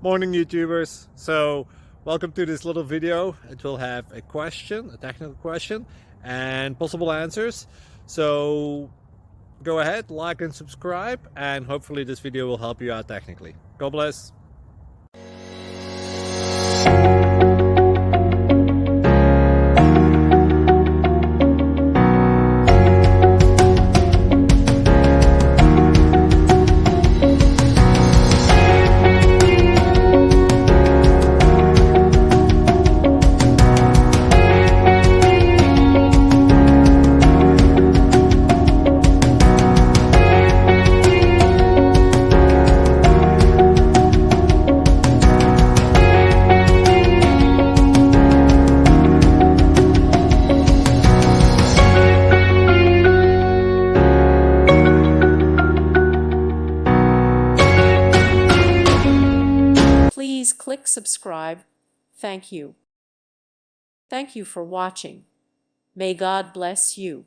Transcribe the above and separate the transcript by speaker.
Speaker 1: Morning YouTubers. So welcome to this little video. It will have a question, a technical question, and possible answers. So go ahead, like and subscribe, and hopefully this video will help you out technically. God bless.
Speaker 2: Please click subscribe. Thank you. Thank you for watching. May God bless you.